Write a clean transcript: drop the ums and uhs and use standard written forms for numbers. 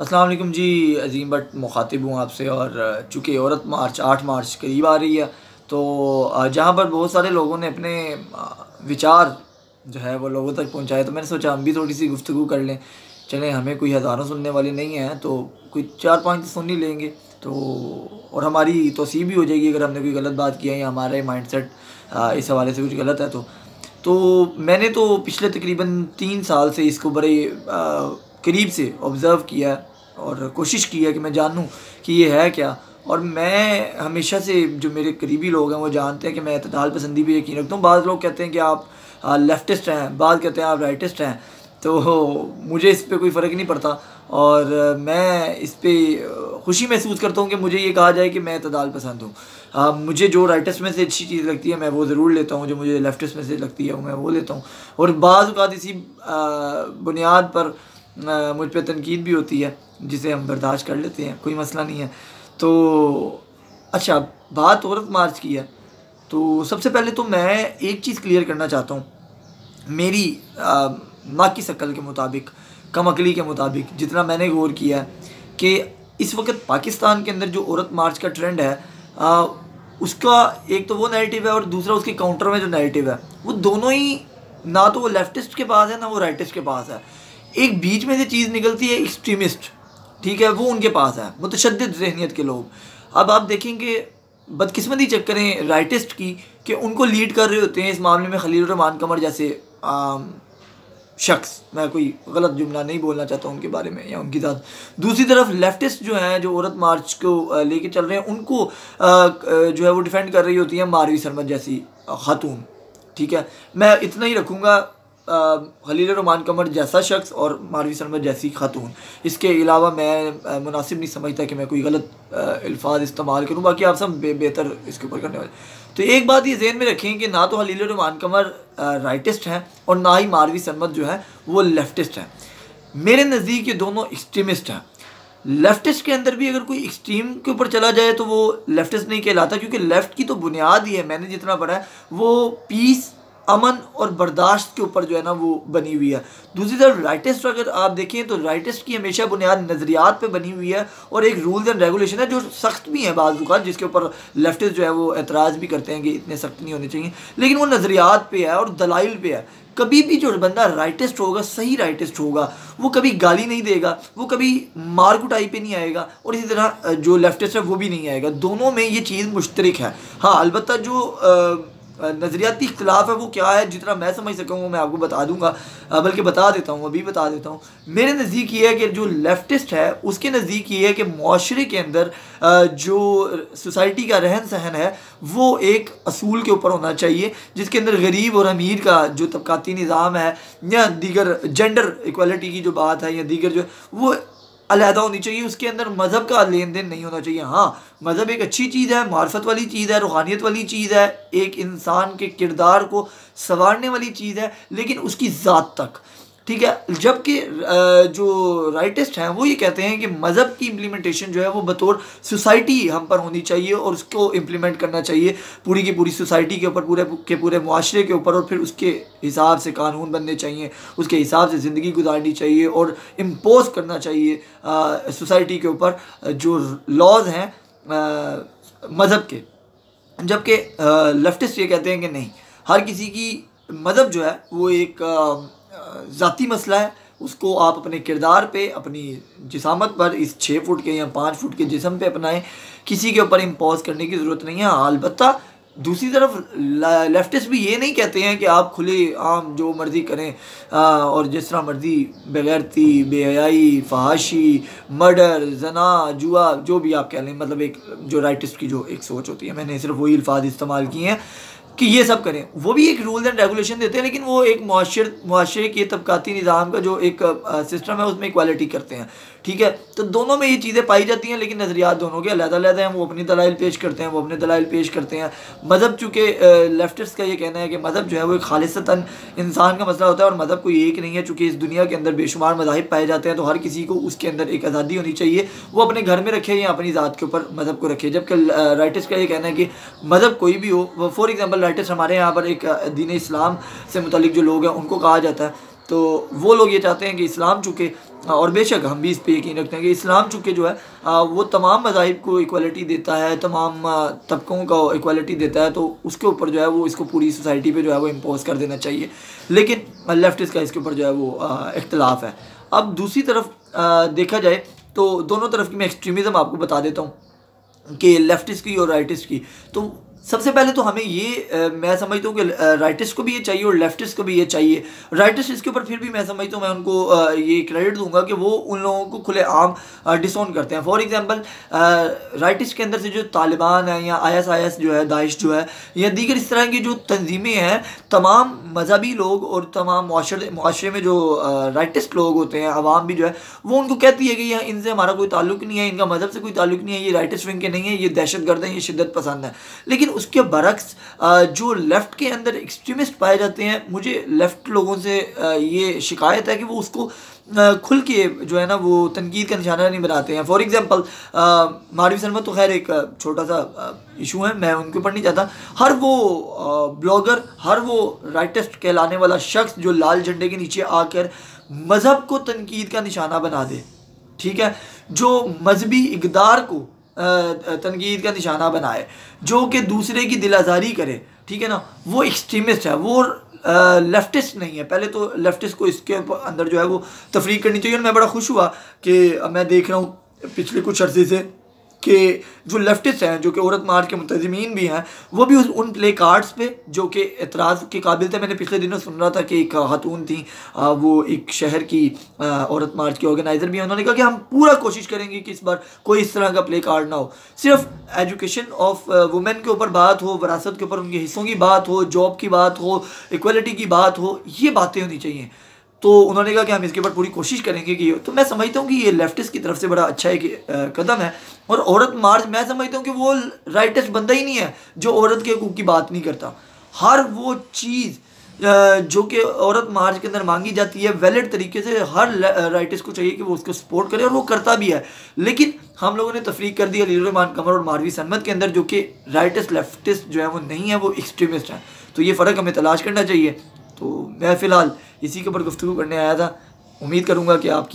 अस्सलाम वालेकुम जी। अज़ीम बट मुखातिब हूँ आपसे। और चूँकि औरत मार्च 8 मार्च करीब आ रही है, तो जहाँ पर बहुत सारे लोगों ने अपने विचार जो है वो लोगों तक पहुँचाए, तो मैंने सोचा हम भी थोड़ी सी गुफ्तगू कर लें। चलें, हमें कोई हज़ारों सुनने वाले नहीं हैं, तो कोई 4-5 तो सुन ही लेंगे, तो और हमारी तौसीह भी हो जाएगी अगर हमने कोई गलत बात किया या हमारे माइंडसेट इस हवाले से कुछ गलत है। तो मैंने तो पिछले तकरीबन 3 साल से इसको बड़े करीब से ऑब्ज़र्व किया है और कोशिश की है कि मैं जानूँ कि ये है क्या। और मैं हमेशा से, जो मेरे करीबी लोग हैं वो जानते हैं कि मैं इत्तेदाल पसंदी पे यकीन रखता हूँ। बाज़ लोग कहते हैं कि आप लेफ्टिस्ट हैं, बाज़ कहते हैं आप राइटिस्ट हैं, तो मुझे इस पे कोई फ़र्क नहीं पड़ता। और मैं इस पे खुशी महसूस करता हूँ कि मुझे ये कहा जाए कि मैं इत्तेदाल पसंद हूँ। मुझे जो राइटिस्ट में से अच्छी चीज़ लगती है मैं वो ज़रूर लेता हूँ, जो मुझे लेफ्टिस्ट में से लगती है मैं वो लेता हूँ। और बाज़ औक़ात इसी बुनियाद पर मुझ पे तनकीद भी होती है, जिसे हम बर्दाश्त कर लेते हैं, कोई मसला नहीं है। तो अच्छा, बात औरत मार्च की है, तो सबसे पहले तो मैं एक चीज़ क्लियर करना चाहता हूँ। मेरी नाक़िस अक़ल के मुताबिक, कम अक़ली के मुताबिक, जितना मैंने गौर किया है कि इस वक्त पाकिस्तान के अंदर जो औरत मार्च का ट्रेंड है, उसका एक तो वो नैरेटिव है और दूसरा उसके काउंटर में जो नैरेटिव है, वो दोनों ही ना तो वो लेफ्टिस्ट के पास है ना वो राइटिस्ट के पास है। एक बीच में से चीज़ निकलती है एक्सट्रीमिस्ट, ठीक है, वो उनके पास है, मुतशद्दिद ज़हनियत के लोग। अब आप देखेंगे बदकिस्मती चेक करें राइटिस्ट की, कि उनको लीड कर रहे होते हैं इस मामले में खलील रहमान कमर जैसे शख्स। मैं कोई गलत जुमला नहीं बोलना चाहता उनके बारे में या उनकी ज़ात। दूसरी तरफ लेफ्टिस्ट जो हैं, जो औरत मार्च को लेके चल रहे हैं, उनको जो है वो डिफेंड कर रही होती है मारवी सरमद जैसी खातून। ठीक है, मैं इतना ही रखूँगा, खलील रहमान कमर जैसा शख्स और मारवी सरमद जैसी खातून। इसके अलावा मैं मुनासिब नहीं समझता कि मैं कोई गलत अल्फाज इस्तेमाल करूँ। बाकी आप सब बेहतर इसके ऊपर करने वाले। तो एक बात ये ज़हन में रखें कि ना तो खलील रहमान कमर राइटिस्ट हैं और ना ही मारवी सरमद जो है वो लेफ्टिस्ट हैं। मेरे नज़दीक ये दोनों एक्सट्रीमिस्ट हैं। लेफ्टिस्ट के अंदर भी अगर कोई एक्सट्रीम के ऊपर चला जाए तो वो लेफ्टिस्ट नहीं कहलाता, क्योंकि लेफ़्ट की तो बुनियाद ही है, मैंने जितना पढ़ा है, वो पीस, अमन और बर्दाश्त के ऊपर जो है ना वो बनी हुई है। दूसरी तरफ राइटिस्ट अगर आप देखें तो राइटिस्ट की हमेशा बुनियाद नज़रियात पे बनी हुई है और एक रूल्स एंड रेगुलेशन है जो सख्त भी है बाज़ औक़ात, जिसके ऊपर लेफ्टिस्ट जो है वो एतराज़ भी करते हैं कि इतने सख्त नहीं होने चाहिए, लेकिन वो नज़रियात पे है और दलाइल पे है। कभी भी जो बंदा राइटिस्ट होगा, सही राइटिस्ट होगा, वो कभी गाली नहीं देगा, वो कभी मार कुटाई पे नहीं आएगा, और इसी तरह जो लेफ्टिस्ट है वो भी नहीं आएगा। दोनों में ये चीज़ मुश्तरक है। हाँ, अलबत्ता जो नज़रियाती इख्तिलाफ है वो क्या है, जितना मैं समझ सका हूँ मैं आपको बता दूंगा, बल्कि बता देता हूँ, अभी बता देता हूँ। मेरे नज़दीक ये है कि जो लेफ्टिस्ट है उसके नज़दीक ये है कि मुआशरे के अंदर जो सोसाइटी का रहन सहन है वो एक असूल के ऊपर होना चाहिए, जिसके अंदर गरीब और अमीर का जो तबकाती निज़ाम है या दीगर जेंडर इक्वालिटी की जो बात है या दीगर जो वो अलहदा होनी चाहिए। उसके अंदर मज़हब का लेन देन नहीं होना चाहिए। हाँ, मज़हब एक अच्छी चीज़ है, मार्फत वाली चीज़ है, रूहानियत वाली चीज़ है, एक इंसान के किरदार को संवारने वाली चीज़ है, लेकिन उसकी ज़ात तक, ठीक है। जबकि जो राइटिस्ट हैं वो ये कहते हैं कि मज़हब की इम्प्लीमेंटेशन जो है वो बतौर सोसाइटी हम पर होनी चाहिए और उसको इम्प्लीमेंट करना चाहिए पूरी की पूरी सोसाइटी के ऊपर, पूरे के पूरे मुआशरे के ऊपर, और फिर उसके हिसाब से कानून बनने चाहिए, उसके हिसाब से ज़िंदगी गुजारनी चाहिए और इम्पोज करना चाहिए सोसाइटी के ऊपर जो लॉज हैं मज़हब के। जबकि लेफ्टिस्ट ये कहते हैं कि नहीं, हर किसी की मज़हब जो है वो एक ज़ाती मसला है, उसको आप अपने किरदार पे, अपनी जिसामत पर, इस 6 फुट के या 5 फुट के जिस्म पे अपनाएं, किसी के ऊपर इम्पोज करने की ज़रूरत नहीं है। अलबत्ता दूसरी तरफ लेफ्टिस्ट भी ये नहीं कहते हैं कि आप खुले आम जो मर्ज़ी करें और जिस तरह मर्ज़ी बेगैरती, बेहयाई, फहाशी, मर्डर, जना, जुआ, जो भी आप कह लें, मतलब एक जो राइटिस्ट की जो एक सोच होती है, मैंने सिर्फ वही अल्फाज इस्तेमाल किए हैं कि ये सब करें। वो भी एक रूल्स एंड रेगुलेशन देते हैं, लेकिन वो एक मुआशरे के तबकाती निज़ाम का जो एक सिस्टम है उसमें इक्वालिटी करते हैं, ठीक है। तो दोनों में ये चीज़ें पाई जाती हैं, लेकिन नज़रियात दोनों के अलग-अलग हैं। वो अपनी दलाइल पेश करते हैं, वो अपने दलाइल पेश करते हैं। मज़हब, चूँकि लेफ्टिस्ट का ये कहना है कि मज़हब जो है वो एक खालिसतन इंसान का मसला होता है और मज़हब कोई एक नहीं है, चूँकि इस दुनिया के अंदर बेशुमार मज़ाहिब पाए जाते हैं, तो हर किसी को उसके अंदर एक आज़ादी होनी चाहिए, वो अपने घर में रखे या अपनी ज़ात के ऊपर मज़हब को रखे। जबकि राइटिस्ट का ये कहना है कि मज़हब कोई भी हो, फॉर एग्ज़ाम्पल राइटिस्ट हमारे यहाँ पर एक दीन इस्लाम से मुतल्लिक जो लोग हैं उनको कहा जाता है, तो वो लोग ये चाहते हैं कि इस्लाम चूँकि और बेशक हम भी इस पे यकीन रखते हैं कि इस्लाम चूँकि जो है वो तमाम मज़ाहिब को इक्वलिटी देता है, तमाम तबकों को इक्वलिटी देता है, तो उसके ऊपर जो है वो इसको पूरी सोसाइटी पे जो है वो इम्पोज कर देना चाहिए। लेकिन लेफ्टिस्ट का इसके ऊपर जो है वो इख्तलाफ है। अब दूसरी तरफ देखा जाए तो दोनों तरफ की मैं एक्सट्रीमिज़म आपको बता देता हूँ कि लेफ्टिस्ट की और राइटिस्ट की। तो सबसे पहले तो हमें ये मैं समझता हूँ कि राइटिस्ट को भी ये चाहिए और लेफ्टिस्ट को भी ये चाहिए। राइटिस्ट इसके ऊपर फिर भी मैं समझता हूँ, मैं उनको ये क्रेडिट दूंगा कि वो उन लोगों को खुले आम डिसोन करते हैं। फॉर एग्जांपल राइटिस्ट के अंदर से जो तालिबान है या ISIS जो है, दाइश जो है, या दीगर इस तरह की जो तंजीमें हैं, तमाम मजहबी लोग और तमाम मुआशरे में जो राइटिस्ट लोग होते हैं, आवाम भी जो है वो उनको कहती है कि यह इनसे हमारा कोई ताल्लुक नहीं है, इनका मजहब से कोई ताल्लुक नहीं है, ये राइटिस्ट विंग के नहीं है, ये दहशतगर्द हैं, ये शिद्दत पसंद है। लेकिन उसके बरक्स जो लेफ़्ट के अंदर एक्सट्रीमिस्ट पाए जाते हैं, मुझे लेफ़्ट लोगों से ये शिकायत है कि वो उसको खुल के जो है ना वो तनकीद का निशाना नहीं बनाते हैं। फॉर एग्जांपल मारवी सरमद तो खैर एक छोटा सा इशू है, मैं उनके ऊपर नहीं जाता। हर वो ब्लॉगर, हर वो राइटिस्ट कहलाने वाला शख्स जो लाल झंडे के नीचे आकर मज़हब को तनकीद का निशाना बना दे, ठीक है, जो मजहबी इक़दार को तनकीद का निशाना बनाए, जो कि दूसरे की दिल आज़ारी करे, ठीक है ना, वो एक्सट्रीमिस्ट है, वो लेफ्टिस्ट नहीं है। पहले तो लेफ्टिस्ट को इसके अंदर जो है वो तफरीक करनी चाहिए। और मैं बड़ा खुश हुआ कि मैं देख रहा हूँ पिछले कुछ अर्से से कि जो लेफ्टिस्ट हैं, जो कि औरत मार्च के मुंतज़िमीन भी हैं, वो भी उन प्ले कार्ड्स पे जो कि एतराज़ के काबिल थे। मैंने पिछले दिनों सुन रहा था कि एक खातून थी, वो एक शहर की औरत मार्च की ऑर्गेनाइज़र भी हैं, उन्होंने कहा कि हम पूरा कोशिश करेंगे कि इस बार कोई इस तरह का प्ले कार्ड ना हो, सिर्फ एजुकेशन ऑफ वुमेन के ऊपर बात हो, विरासत के ऊपर उनके हिस्सों की बात हो, जॉब की बात हो, इक्वलिटी की बात हो, ये बातें होनी चाहिए। तो उन्होंने कहा कि हम इसके ऊपर पूरी कोशिश करेंगे कि तो मैं समझता हूँ कि ये लेफ्टिस्ट की तरफ से बड़ा अच्छा एक कदम है। और औरत मार्च मैं समझता हूँ कि वो राइटिस्ट बंदा ही नहीं है जो औरत के हकूक़ की बात नहीं करता। हर वो चीज़ जो कि औरत मार्च के अंदर मांगी जाती है, वैलिड तरीके से हर राइटिस्ट को चाहिए कि वो उसको सपोर्ट करे, और वो करता भी है। लेकिन हम लोगों ने तफरीक कर दी अली रहमान कमर और मारवी सरमद के अंदर, जो कि राइटिस्ट लेफ्टिस्ट जो है वो नहीं है, वो एक्सट्रीमिस्ट हैं। तो ये फ़र्क हमें तलाश करना चाहिए। तो मैं फ़िलहाल इसी के ऊपर गुफ्तगू करने आया था। उम्मीद करूँगा कि आपकी